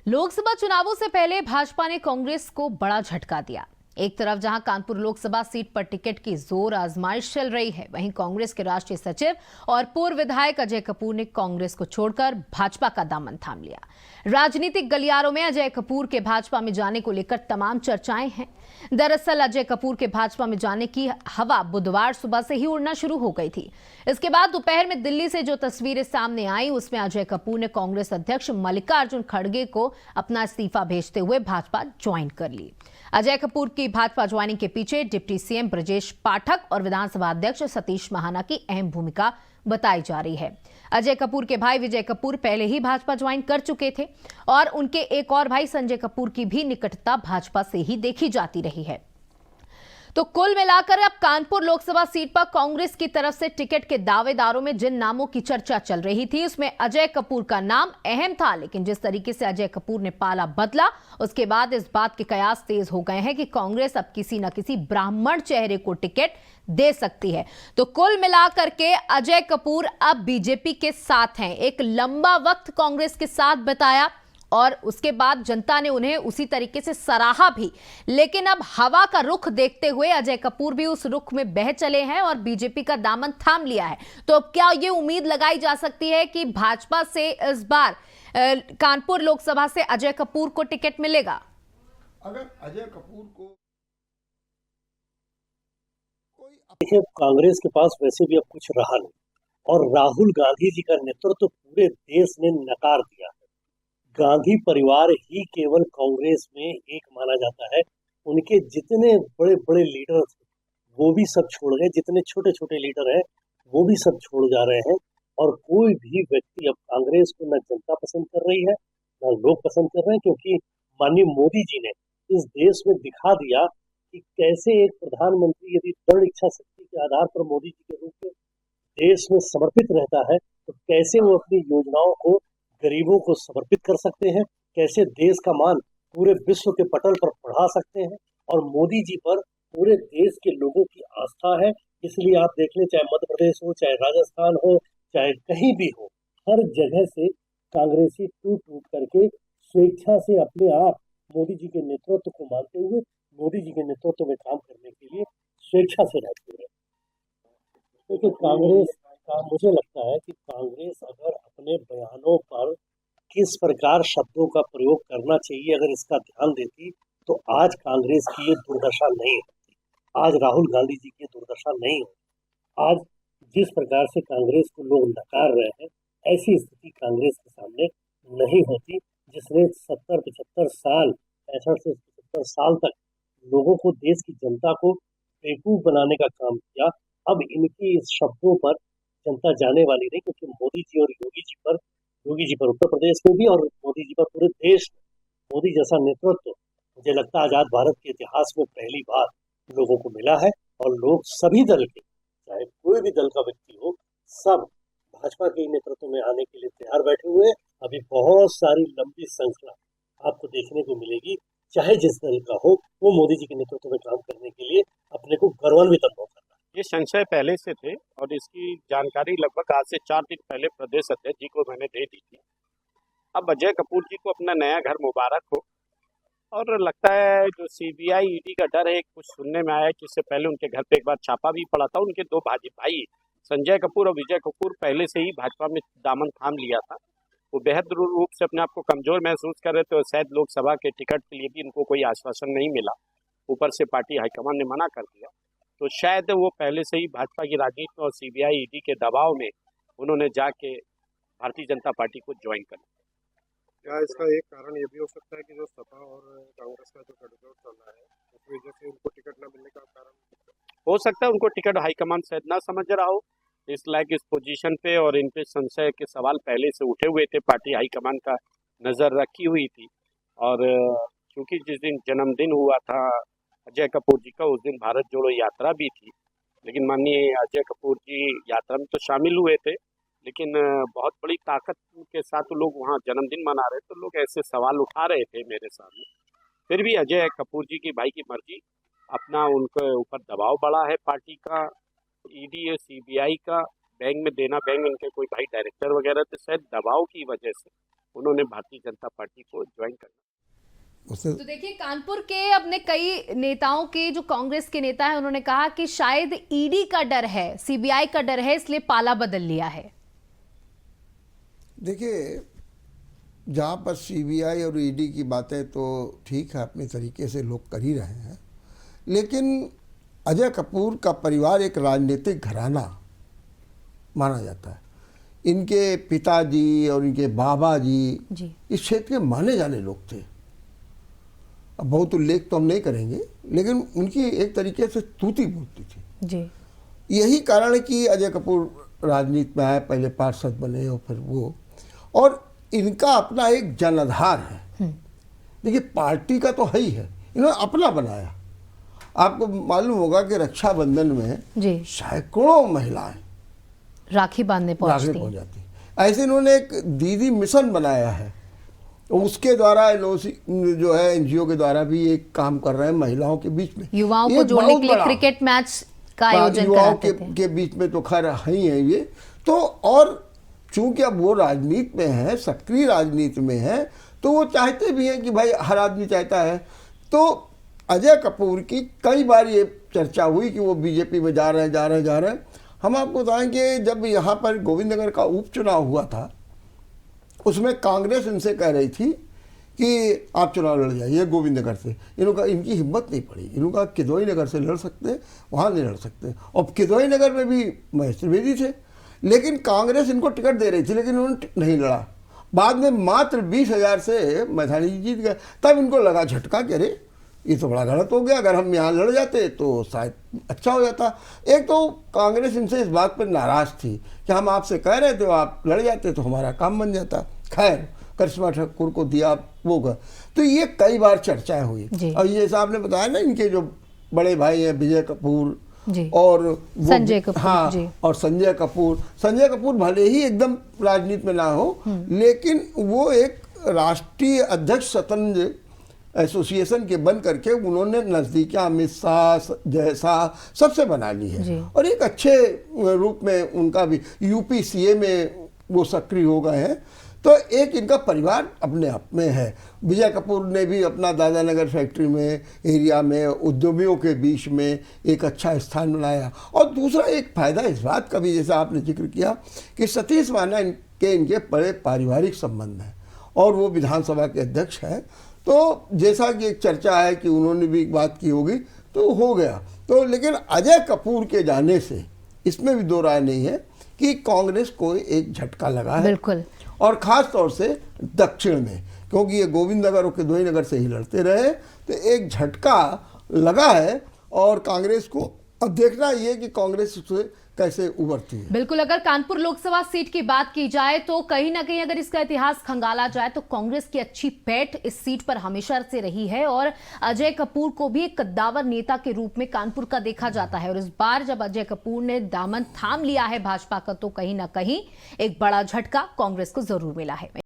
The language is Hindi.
लोकसभा चुनावों से पहले भाजपा ने कांग्रेस को बड़ा झटका दिया। एक तरफ जहां कानपुर लोकसभा सीट पर टिकट की जोर आजमाइश चल रही है, वहीं कांग्रेस के राष्ट्रीय सचिव और पूर्व विधायक अजय कपूर ने कांग्रेस को छोड़कर भाजपा का दामन थाम लिया। राजनीतिक गलियारों में अजय कपूर के भाजपा में जाने को लेकर तमाम चर्चाएं हैं। दरअसल अजय कपूर के भाजपा में जाने की हवा बुधवार सुबह से ही उड़ना शुरू हो गई थी। इसके बाद दोपहर में दिल्ली से जो तस्वीरें सामने आई, उसमें अजय कपूर ने कांग्रेस अध्यक्ष मल्लिकार्जुन खड़गे को अपना इस्तीफा भेजते हुए भाजपा ज्वाइन कर ली। अजय कपूर की भाजपा ज्वाइनिंग के पीछे डिप्टी सीएम ब्रजेश पाठक और विधानसभा अध्यक्ष सतीश महाना की अहम भूमिका बताई जा रही है। अजय कपूर के भाई विजय कपूर पहले ही भाजपा ज्वाइन कर चुके थे और उनके एक और भाई संजय कपूर की भी निकटता भाजपा से ही देखी जाती रही है। तो कुल मिलाकर अब कानपुर लोकसभा सीट पर कांग्रेस की तरफ से टिकट के दावेदारों में जिन नामों की चर्चा चल रही थी, उसमें अजय कपूर का नाम अहम था। लेकिन जिस तरीके से अजय कपूर ने पाला बदला, उसके बाद इस बात के कयास तेज हो गए हैं कि कांग्रेस अब किसी न किसी ब्राह्मण चेहरे को टिकट दे सकती है। तो कुल मिलाकर के अजय कपूर अब बीजेपी के साथ हैं। एक लंबा वक्त कांग्रेस के साथ बिताया और उसके बाद जनता ने उन्हें उसी तरीके से सराहा भी। लेकिन अब हवा का रुख देखते हुए अजय कपूर भी उस रुख में बह चले हैं और बीजेपी का दामन थाम लिया है। तो अब क्या ये उम्मीद लगाई जा सकती है कि भाजपा से इस बार कानपुर लोकसभा से अजय कपूर को टिकट मिलेगा? अगर अजय कपूर को देखिए, कांग्रेस के पास वैसे भी अब कुछ रहा नहीं और राहुल गांधी जी का नेतृत्व तो पूरे देश ने नकार दिया है। गांधी परिवार ही केवल कांग्रेस में एक माना जाता है। उनके जितने बड़े बड़े लीडर थे वो भी सब छोड़ गए, जितने छोटे छोटे लीडर हैं वो भी सब छोड़ जा रहे हैं और कोई भी व्यक्ति अब कांग्रेस को न जनता पसंद कर रही है न लोग पसंद कर रहे हैं, क्योंकि माननीय मोदी जी ने इस देश में दिखा दिया कि कैसे एक प्रधानमंत्री यदि दृढ़ इच्छा शक्ति के आधार पर मोदी जी के रूप में देश में समर्पित रहता है तो कैसे वो अपनी योजनाओं को गरीबों को समर्पित कर सकते हैं, कैसे देश का मान पूरे विश्व के पटल पर बढ़ा सकते हैं। और मोदी जी पर पूरे देश के लोगों की आस्था है। इसलिए आप देख लें, चाहे मध्य प्रदेश हो, चाहे राजस्थान हो, चाहे कहीं भी हो, हर जगह से कांग्रेसी टूट टूट करके स्वेच्छा से अपने आप मोदी जी के नेतृत्व को मानते हुए मोदी जी के नेतृत्व में काम करने के लिए स्वेच्छा से रहते हैं। देखिए, कांग्रेस का मुझे लगता है कि कांग्रेस अगर अपने बयानों पर किस प्रकार शब्दों का प्रयोग करना चाहिए, अगर इसका ध्यान देती तो आज कांग्रेस की ये दुर्दशा नहीं होती, आज राहुल गांधी जी की दुर्दशा नहीं होती। आज जिस प्रकार से कांग्रेस को लोग नकार रहे हैं, ऐसी स्थिति कांग्रेस के सामने नहीं होती, जिसने 70-75 साल 65 से 75 साल तक लोगों को, देश की जनता को बेवकूफ बनाने का काम किया। अब इनकी इस शब्दों पर जनता जाने वाली नहीं, क्योंकि मोदी जी और योगी जी पर उत्तर प्रदेश में भी और मोदी जी पर पूरे देश में मोदी जैसा नेतृत्व मुझे लगता है आजाद भारत के इतिहास में पहली बार लोगों को मिला है। और लोग सभी दल के, चाहे कोई भी दल का व्यक्ति हो, सब भाजपा के नेतृत्व में आने के लिए तैयार बैठे हुए हैं। अभी बहुत सारी लंबी श्रृंखला आपको देखने को मिलेगी, चाहे जिस दल का हो, वो मोदी जी के नेतृत्व में काम करने के लिए अपने को गौरवान्वित अनुभव करना। ये संशय पहले से थे और इसकी जानकारी लगभग आज से 4 दिन पहले प्रदेश अध्यक्ष जी को मैंने दे दी थी। अब अजय कपूर जी को अपना नया घर मुबारक हो। और लगता है जो सीबीआई ईडी का डर है, कुछ सुनने में आया कि इससे पहले उनके घर पे एक बार छापा भी पड़ा था। उनके 2 भाई संजय कपूर और विजय कपूर पहले से ही भाजपा में दामन थाम लिया था। वो बेहद रूप से अपने आप को कमजोर महसूस कर रहे थे और शायद लोकसभा के टिकट के लिए भी इनको कोई आश्वासन नहीं मिला। ऊपर से पार्टी हाईकमान ने मना कर दिया, तो शायद वो पहले से ही भाजपा की राजनीति और सीबीआई ईडी के दबाव में उन्होंने जाके भारतीय जनता पार्टी को ज्वाइन कर लिया। क्या इसका एक कारण ये भी हो सकता है कि जो सपा और कांग्रेस का जो गठजोड़ चल रहा है, उस वजह से उनको टिकट न मिलने का कारण हो सकता है उनको टिकट हाईकमान शायद ना समझ रहा हो इस लायक इस पोजीशन पे, और इन पे संशय के सवाल पहले से उठे हुए थे। पार्टी हाईकमान का नजर रखी हुई थी और क्योंकि जिस दिन जन्मदिन हुआ था अजय कपूर जी का, उस दिन भारत जोड़ो यात्रा भी थी। लेकिन माननीय अजय कपूर जी यात्रा में तो शामिल हुए थे, लेकिन बहुत बड़ी ताकत के साथ लोग वहाँ जन्मदिन मना रहे, तो लोग ऐसे सवाल उठा रहे थे मेरे सामने। फिर भी अजय कपूर जी की भाई की मर्जी, अपना उनके ऊपर दबाव बढ़ा है पार्टी का, ईडी सीबीआई का, बैंक में देना बैंक इनके कोई भाई डायरेक्टर वगैरह थे, शायद दबाव की वजह से उन्होंने भारतीय जनता पार्टी को ज्वाइन करना। उससे तो देखिए, कानपुर के अपने कई नेताओं के, जो कांग्रेस के नेता हैं, उन्होंने कहा कि शायद ईडी का डर है, सीबीआई का डर है, इसलिए पाला बदल लिया है। देखिए, जहाँ पर सीबीआई और ईडी की बातें तो ठीक है, अपने तरीके से लोग कर ही रहे हैं, लेकिन अजय कपूर का परिवार एक राजनीतिक घराना माना जाता है। इनके पिताजी और इनके बाबा जी इस क्षेत्र के माने जाने लोग थे। अब बहुत उल्लेख तो हम नहीं करेंगे, लेकिन उनकी एक तरीके से तूती बोलती थी जी। यही कारण है कि अजय कपूर राजनीति में आए, पहले पार्षद बने और फिर वो, और इनका अपना एक जनाधार है। देखिए, पार्टी का तो है ही है, इन्होंने अपना बनाया। आपको मालूम होगा कि रक्षाबंधन में जी सैकड़ों महिलाएं राखी बांधने राखी पहुंचती पहुंच जाती। ऐसे इन्होंने एक दीदी मिशन बनाया है, उसके द्वारा एलओसी जो है एनजीओ के द्वारा भी एक काम कर रहे हैं महिलाओं के बीच में। युवाओं ये को जोड़ने बहुत के लिए बड़ा- क्रिकेट मैच का आयोजन युवाओं कराते थे। के बीच में तो खैर ही है ये तो। और चूंकि अब वो राजनीति में है, सक्रिय राजनीति में है, तो वो चाहते भी हैं कि भाई हर आदमी चाहता है। तो अजय कपूर की कई बार ये चर्चा हुई कि वो बीजेपी में जा रहे हैं। हम आपको बताएं कि जब यहाँ पर गोविंदनगर का उपचुनाव हुआ था, उसमें कांग्रेस इनसे कह रही थी कि आप चुनाव लड़ जाइए गोविंदनगर से। इनकी हिम्मत नहीं पड़ी। इन्होंने कहा किदवई नगर से लड़ सकते हैं, वहाँ नहीं लड़ सकते। और किदवई नगर में भी महेश त्रिवेदी थे, लेकिन कांग्रेस इनको टिकट दे रही थी, लेकिन उन्होंने नहीं लड़ा। बाद में मात्र 20,000 से मैथानी जी जीत गए। तब इनको लगा झटका कि अरे ये तो बड़ा गलत हो गया, अगर हम यहाँ लड़ जाते तो शायद अच्छा हो जाता। एक तो कांग्रेस इनसे इस बात पर नाराज़ थी कि हम आपसे कह रहे थे, आप लड़ जाते तो हमारा काम बन जाता। खैर, करिश्मा ठाकुर को दिया वो का। तो ये कई बार चर्चाएं हुई। और ये जैसा आपने बताया ना, इनके जो बड़े भाई हैं विजय कपूर जी। और संजय कपूर, हाँ जी। और संजय कपूर भले ही एकदम राजनीति में ना हो, लेकिन वो एक राष्ट्रीय अध्यक्ष शतरंज एसोसिएशन के बन करके उन्होंने नज़दीकियाँ अमित शाह, जय शाह सबसे बना ली है। और एक अच्छे रूप में उनका भी यूपीसीए में वो सक्रिय हो गए हैं। तो एक इनका परिवार अपने आप में है। विजय कपूर ने भी अपना दादानगर फैक्ट्री में एरिया में उद्यमियों के बीच में एक अच्छा स्थान बनाया। और दूसरा एक फ़ायदा इस बात का भी, जैसा आपने जिक्र किया कि सतीश माना इनके बड़े पारिवारिक संबंध हैं और वो विधानसभा के अध्यक्ष हैं। तो जैसा कि एक चर्चा है कि उन्होंने भी एक बात की होगी तो हो गया। तो लेकिन अजय कपूर के जाने से इसमें भी दो राय नहीं है कि कांग्रेस को एक झटका लगा है। बिल्कुल। और ख़ास तौर से दक्षिण में, क्योंकि ये गोविंदनगर और किदवई नगर से ही लड़ते रहे, तो एक झटका लगा है। और कांग्रेस को अब देखना ये कि कांग्रेस उससे कैसे उभरती है। बिल्कुल, अगर कानपुर लोकसभा सीट की बात की जाए तो कहीं ना कहीं अगर इसका इतिहास खंगाला जाए तो कांग्रेस की अच्छी पैठ इस सीट पर हमेशा से रही है। और अजय कपूर को भी एक कद्दावर नेता के रूप में कानपुर का देखा जाता है। और इस बार जब अजय कपूर ने दामन थाम लिया है भाजपा का, तो कहीं ना कहीं एक बड़ा झटका कांग्रेस को जरूर मिला है।